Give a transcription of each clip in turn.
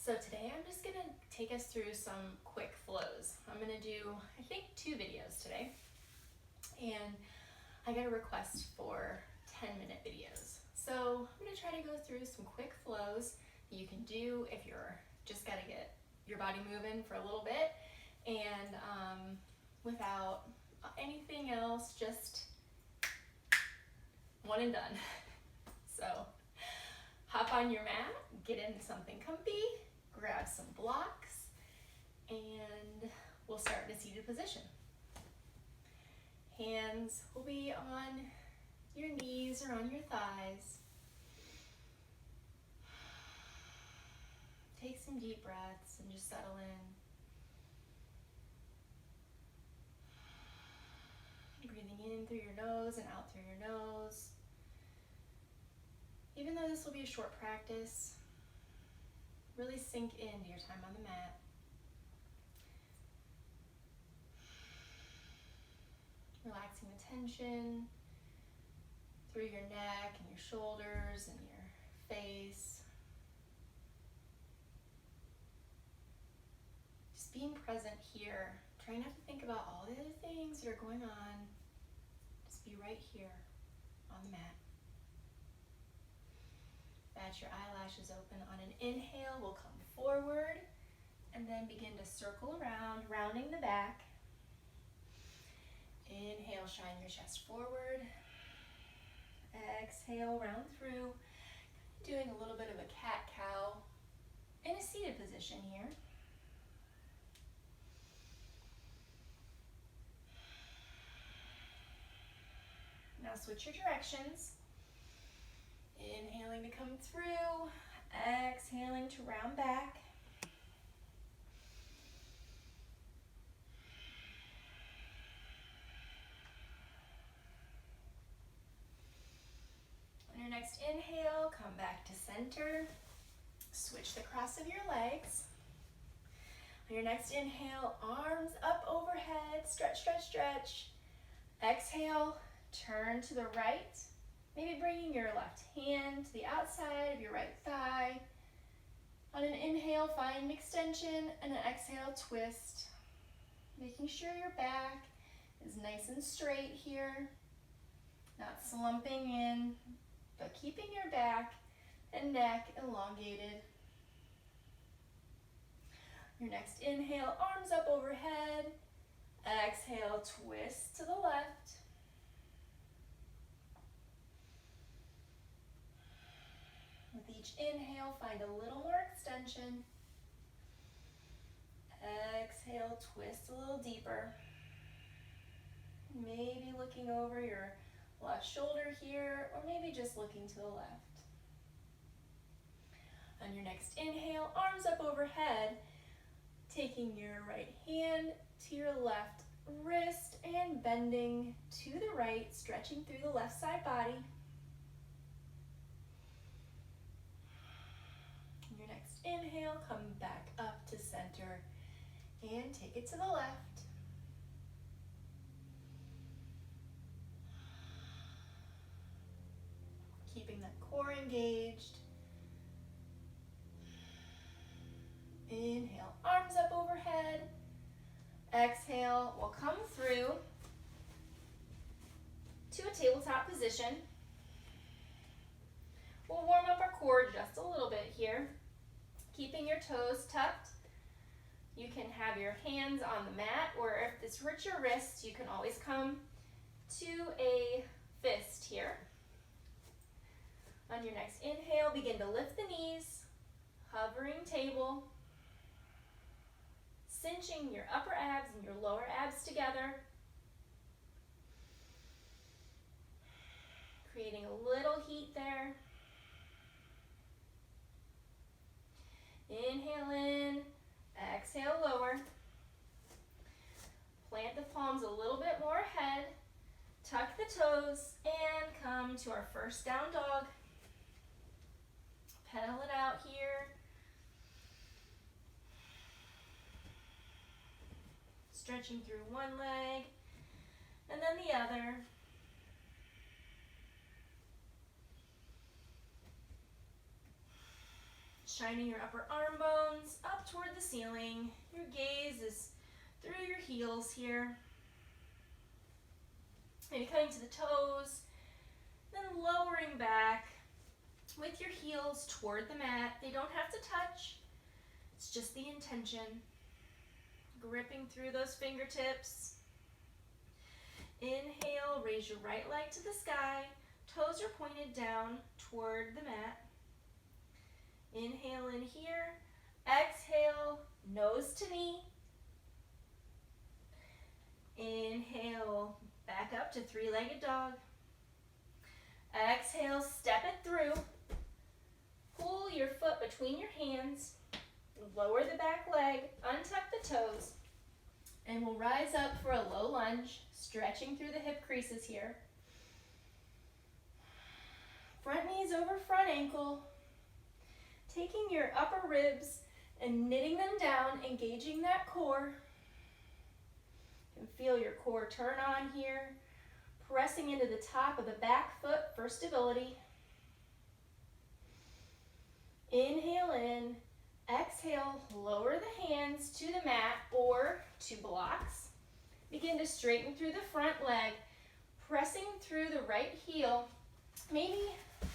So today I'm just gonna take us through some quick flows. I'm gonna do, I think, 2 videos today. And I got a request for 10-minute videos. So I'm gonna try to go through some quick flows that you can do if you're just gotta get your body moving for a little bit, and without anything else, just one and done. So hop on your mat, get into something comfy, grab some blocks, and we'll start in a seated position. Hands will be on your knees or on your thighs. Take some deep breaths and just settle in. Breathing in through your nose and out through your nose. Even though this will be a short practice, really sink into your time on the mat. Relaxing the tension through your neck and your shoulders and your face. Just being present here. Try not to think about all the other things that are going on. Just be right here on the mat. Bat your eyelashes open. On an inhale, we'll come forward and then begin to circle around, rounding the back. Inhale, shine your chest forward. Exhale, round through. Doing a little bit of a cat-cow in a seated position here. Now switch your directions. Inhaling to come through, exhaling to round back. On your next inhale, come back to center. Switch the cross of your legs. On your next inhale, arms up overhead, stretch, stretch, stretch. Exhale, turn to the right. Maybe bringing your left hand to the outside of your right thigh. On an inhale, find extension, and an exhale, twist. Making sure your back is nice and straight here, not slumping in, but keeping your back and neck elongated. Your next inhale, arms up overhead. Exhale, twist to the left. With each inhale, find a little more extension. Exhale, twist a little deeper. Maybe looking over your left shoulder here, or maybe just looking to the left. On your next inhale, arms up overhead, taking your right hand to your left wrist and bending to the right, stretching through the left side body. Inhale, come back up to center and take it to the left. Keeping that core engaged. Inhale, arms up overhead. Exhale, we'll come through to a tabletop position. We'll warm up our core just a little bit here. Keeping your toes tucked. You can have your hands on the mat, or if this hurts your wrists, you can always come to a fist here. On your next inhale, begin to lift the knees, hovering table, cinching your upper abs and your lower abs together, creating a little heat there. Inhale in, exhale lower. Plant the palms a little bit more ahead. Tuck the toes and come to our first down dog. Pedal it out here. Stretching through one leg and then the other. Shining your upper arm bones up toward the ceiling. Your gaze is through your heels here. Maybe coming to the toes, then lowering back with your heels toward the mat. They don't have to touch. It's just the intention. Gripping through those fingertips. Inhale, raise your right leg to the sky. Toes are pointed down toward the mat. Inhale in here. Exhale, nose to knee. Inhale, back up to three-legged dog. Exhale, step it through. Pull your foot between your hands. Lower the back leg, untuck the toes, and we'll rise up for a low lunge, stretching through the hip creases here. Front knees over front ankle. Taking your upper ribs and knitting them down, engaging that core. You can feel your core turn on here, pressing into the top of the back foot for stability. Inhale in, exhale, lower the hands to the mat or to blocks. Begin to straighten through the front leg, pressing through the right heel, maybe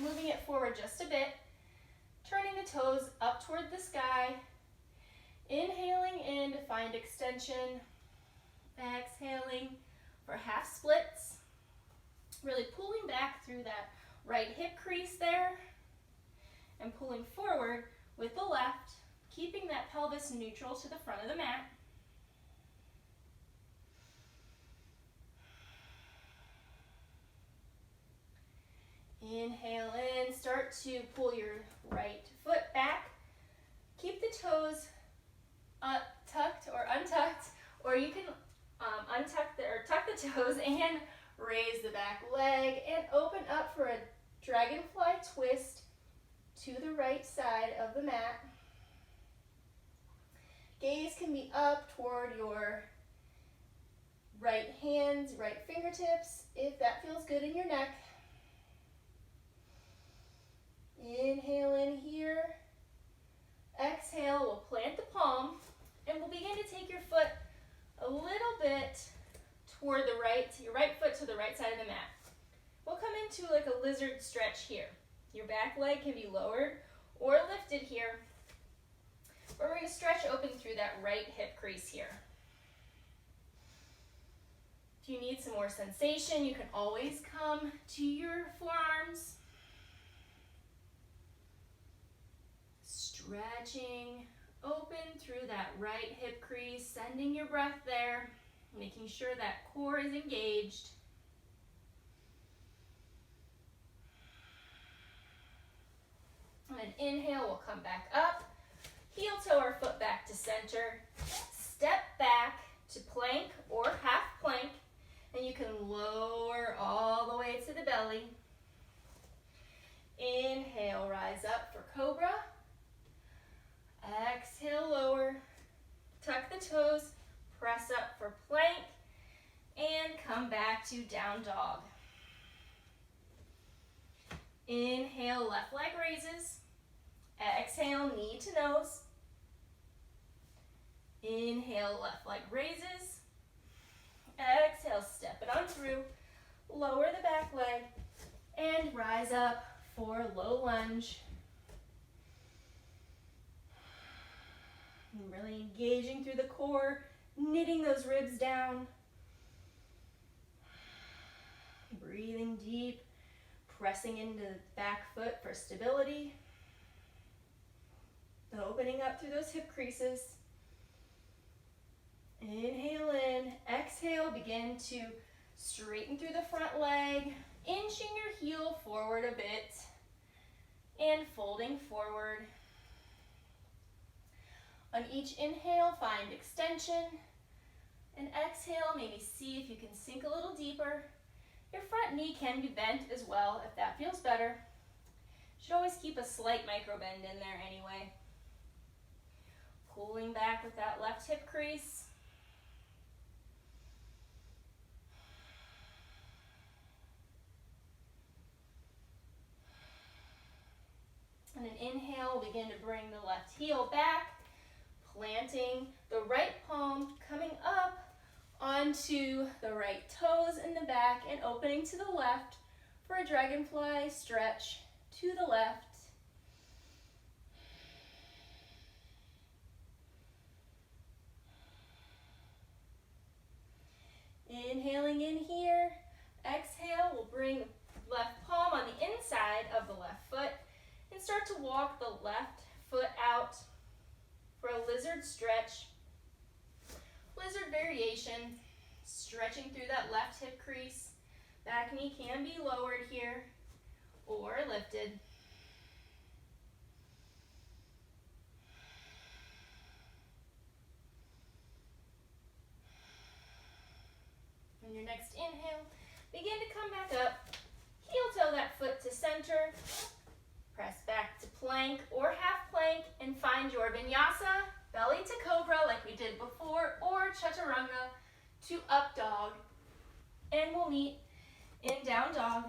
moving it forward just a bit, turning the toes up toward the sky, inhaling in to find extension, exhaling for half splits, really pulling back through that right hip crease there, and pulling forward with the left, keeping that pelvis neutral to the front of the mat. Inhale in, start to pull your right foot back. Keep the toes tucked or untucked, or you can tuck the toes and raise the back leg and open up for a dragonfly twist to the right side of the mat. Gaze can be up toward your right hands, right fingertips, if that feels good in your neck. Inhale in here. Exhale, we'll plant the palm, and we'll begin to take your foot a little bit toward the right, your right foot to the right side of the mat. We'll come into like a lizard stretch here. Your back leg can be lowered or lifted here. But we're going to stretch open through that right hip crease here. If you need some more sensation, you can always come to your forearms. Stretching open through that right hip crease, sending your breath there, making sure that core is engaged. And an inhale, we'll come back up, heel toe our foot back to center, step back to plank or half plank, and you can lower all the way to the belly. Inhale, rise up for cobra. Exhale, lower, tuck the toes, press up for plank, and come back to down dog. Inhale, left leg raises. Exhale, knee to nose. Inhale, left leg raises. Exhale, step it on through. Lower the back leg and rise up for low lunge. And really engaging through the core, knitting those ribs down. Breathing deep, pressing into the back foot for stability. Opening up through those hip creases. Inhale in, exhale, begin to straighten through the front leg, inching your heel forward a bit, and folding forward. On each inhale, find extension, and exhale, maybe see if you can sink a little deeper. Your front knee can be bent as well if that feels better. You should always keep a slight micro bend in there anyway. Pulling back with that left hip crease. And an inhale, begin to bring the left heel back, planting the right palm, coming up onto the right toes in the back and opening to the left for a dragonfly stretch to the left. Inhaling in here. Exhale, we'll bring left palm on the inside of the left foot and start to walk the left foot out for a lizard stretch. Lizard variation, stretching through that left hip crease. Back knee can be lowered here or lifted. On your next inhale, begin to come back up. Heel toe that foot to center. Press back to plank or half plank and find your vinyasa, belly to cobra like we did before, or chaturanga to up dog. And we'll meet in down dog.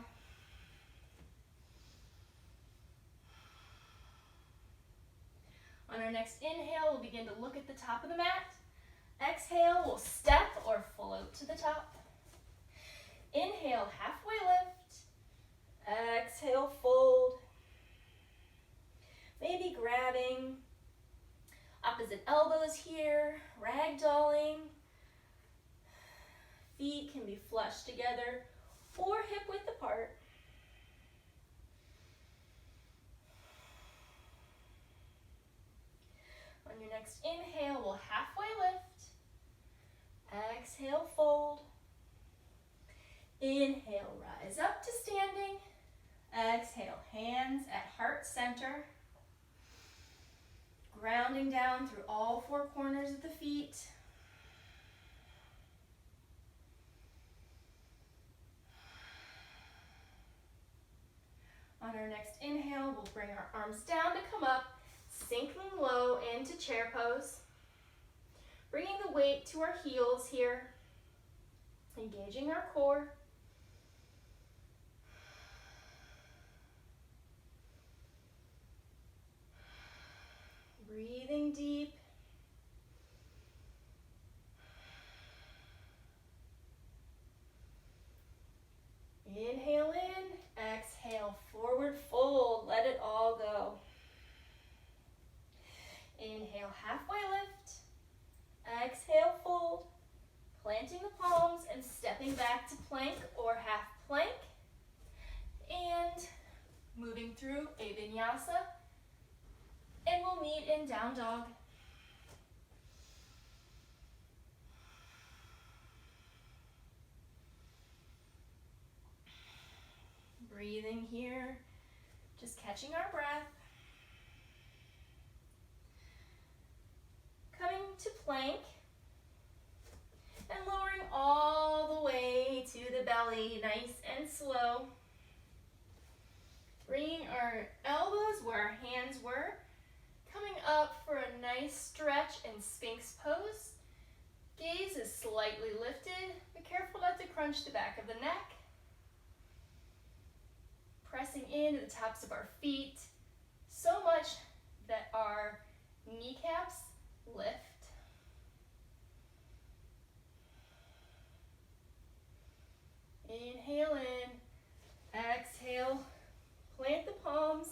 On our next inhale, we'll begin to look at the top of the mat. Exhale, we'll step or float to the top. Inhale, halfway lift. Exhale, fold. Maybe grabbing opposite elbows here, ragdolling. Feet can be flushed together or hip width apart. On your next inhale, we'll halfway lift. Exhale, fold. Inhale, rise up to standing. Exhale, hands at heart center. Grounding down through all four corners of the feet. On our next inhale, we'll bring our arms down to come up, sinking low into chair pose. Bringing the weight to our heels here, engaging our core. Breathing deep. Inhale in, exhale, forward fold, let it all go. Inhale, halfway lift. Exhale, fold. Planting the palms and stepping back to plank or half plank. And moving through a vinyasa. And we'll meet in down dog. Breathing here, just catching our breath. Coming to plank and lowering all the way to the belly, nice and slow. Bringing our elbows where our hands were. Coming up for a nice stretch in Sphinx pose. Gaze is slightly lifted. Be careful not to crunch the back of the neck. Pressing into the tops of our feet so much that our kneecaps lift. Inhale in, exhale, plant the palms,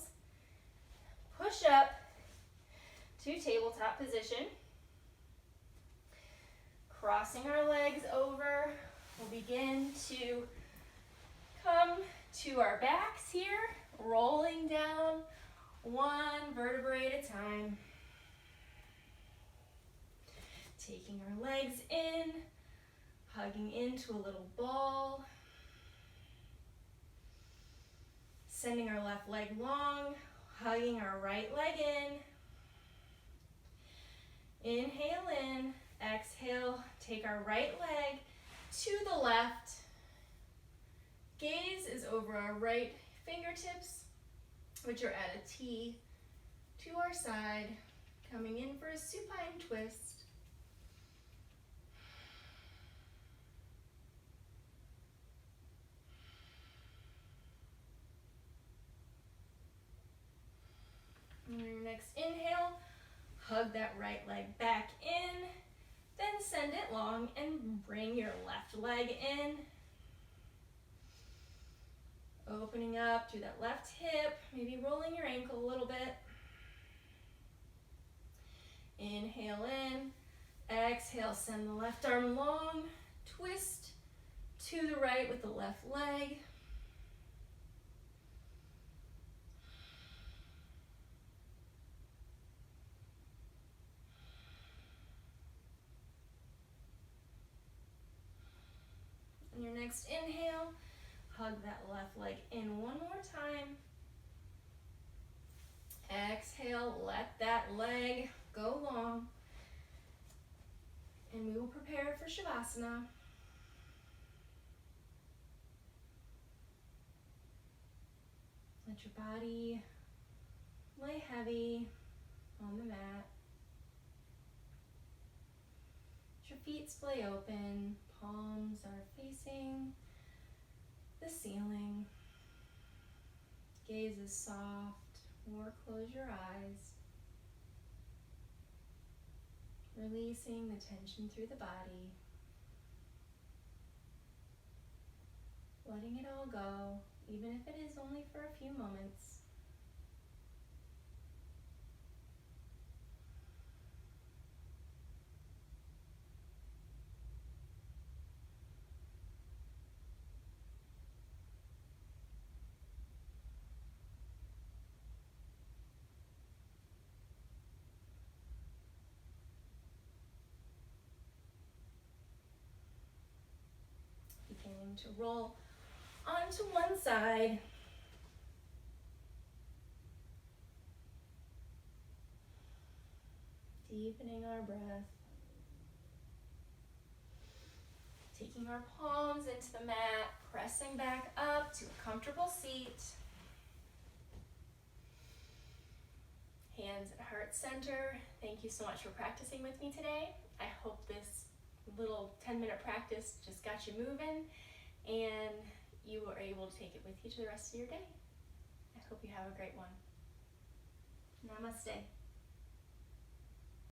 push up to tabletop position. Crossing our legs over, we'll begin to come to our backs here, rolling down one vertebrae at a time. Taking our legs in, hugging into a little ball. Sending our left leg long, hugging our right leg in. Inhale in, exhale, take our right leg to the left. Gaze is over our right fingertips, which are at a T to our side, coming in for a supine twist. On your next next inhale, hug that right leg back in, then send it long and bring your left leg in. Opening up through that left hip, maybe rolling your ankle a little bit. Inhale in, exhale, send the left arm long, twist to the right with the left leg. On your next inhale, hug that left leg in one more time. Exhale, let that leg go long. And we will prepare for Shavasana. Let your body lay heavy on the mat. Let your feet splay open, palms are facing the ceiling. Gaze is soft, or close your eyes. Releasing the tension through the body. Letting it all go, even if it is only for a few moments. Beginning to roll onto one side. Deepening our breath. Taking our palms into the mat, pressing back up to a comfortable seat. Hands at heart center. Thank you so much for practicing with me today. I hope this little 10-minute practice just got you moving and you were able to take it with you to the rest of your day. I hope you have a great one. Namaste.